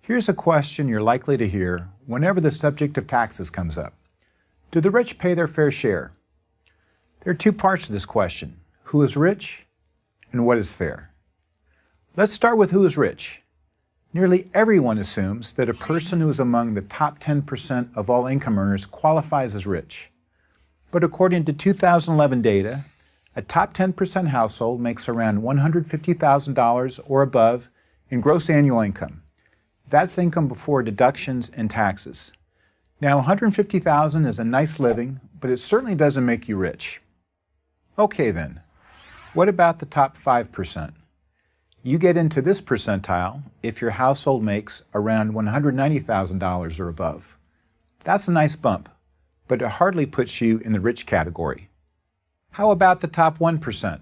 Here's a question you're likely to hear whenever the subject of taxes comes up. Do the rich pay their fair share? There are two parts to this question: who is rich and what is fair? Let's start with who is rich. Nearly everyone assumes that a person who is among the top 10% of all income earners qualifies as rich. But according to 2011 data, a top 10% household makes around $150,000 or above in gross annual income. That's income before deductions and taxes. Now, $150,000 is a nice living, but it certainly doesn't make you rich. Okay then, what about the top 5%? You get into this percentile if your household makes around $190,000 or above. That's a nice bump, but it hardly puts you in the rich category. How about the top 1%?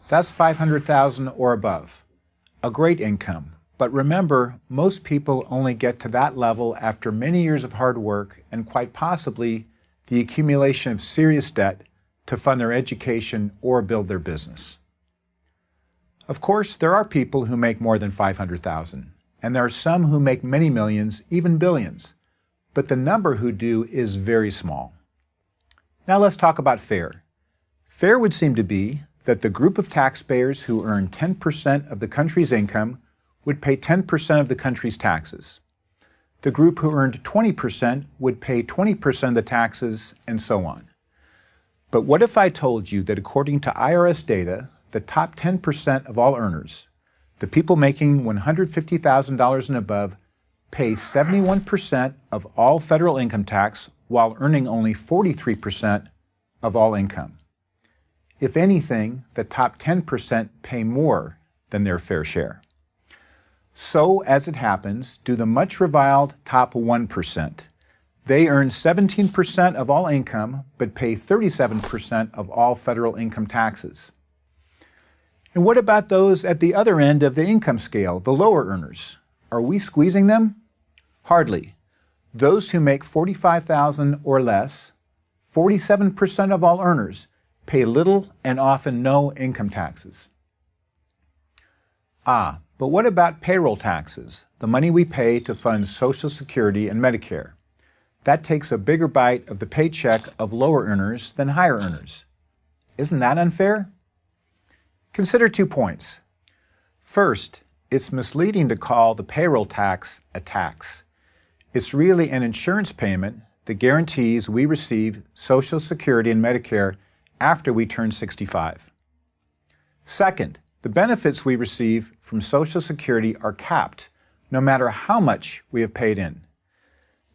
That's $500,000 or above. A great income, but remember, most people only get to that level after many years of hard work and quite possibly the accumulation of serious debt to fund their education or build their business. Of course, there are people who make more than $500,000, and there are some who make many millions, even billions, but the number who do is very small. Now let's talk about fair. Fair would seem to be that the group of taxpayers who earn 10% of the country's income would pay 10% of the country's taxes. The group who earned 20% would pay 20% of the taxes, and so on. But what if I told you that according to IRS data, the top 10% of all earners, the people making $150,000 and above, pay 71% of all federal income tax while earning only 43% of all income? If anything, the top 10% pay more than their fair share. So, as it happens, do the much reviled top 1%. They earn 17% of all income, but pay 37% of all federal income taxes. And what about those at the other end of the income scale, the lower earners? Are we squeezing them? Hardly. Those who make $45,000 or less, 47% of all earners, pay little and often no income taxes. But what about payroll taxes, the money we pay to fund Social Security and Medicare? That takes a bigger bite of the paycheck of lower earners than higher earners. Isn't that unfair? Consider 2 points. First, it's misleading to call the payroll tax a tax. It's really an insurance payment that guarantees we receive Social Security and Medicare after we turn 65. Second, the benefits we receive from Social Security are capped, no matter how much we have paid in.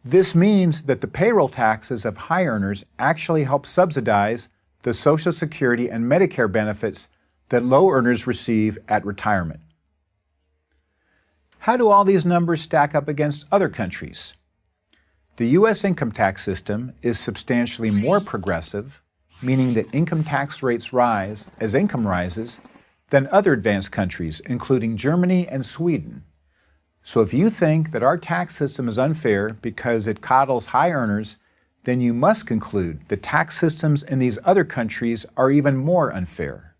This means that the payroll taxes of high earners actually help subsidize the Social Security and Medicare benefits that low earners receive at retirement. How do all these numbers stack up against other countries? The U.S. income tax system is substantially more progressive, meaning that income tax rates rise as income rises, than other advanced countries, including Germany and Sweden. So if you think that our tax system is unfair because it coddles high earners, then you must conclude the tax systems in these other countries are even more unfair.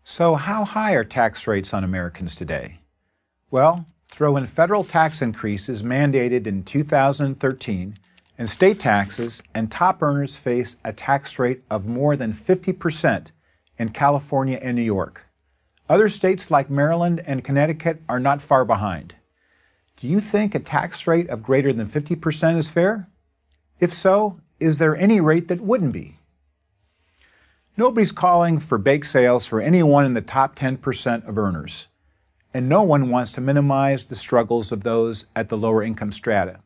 So how high are tax rates on Americans today? Well, throw in federal tax increases mandated in 2013 and state taxes, and top earners face a tax rate of more than 50% in California and New York. Other states like Maryland and Connecticut are not far behind. Do you think a tax rate of greater than 50% is fair? If so, is there any rate that wouldn't be? Nobody's calling for bake sales for anyone in the top 10% of earners, and no one wants to minimize the struggles of those at the lower income strata.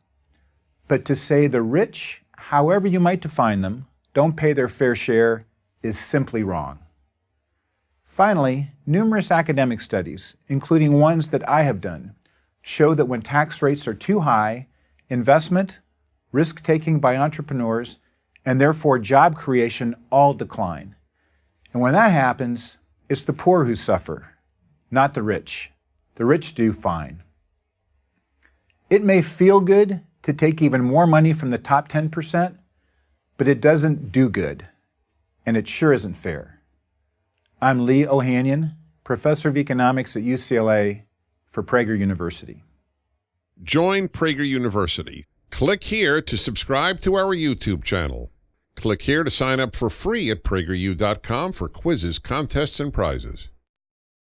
But to say the rich, however you might define them, don't pay their fair share is simply wrong. Finally, numerous academic studies, including ones that I have done, show that when tax rates are too high, investment, risk-taking by entrepreneurs, and therefore job creation all decline. And when that happens, it's the poor who suffer, not the rich. The rich do fine. It may feel good to take even more money from the top 10%, but it doesn't do good, and it sure isn't fair. I'm Lee Ohanian, professor of economics at UCLA for Prager University. Join Prager University. Click here to subscribe to our YouTube channel. Click here to sign up for free at PragerU.com for quizzes, contests, and prizes.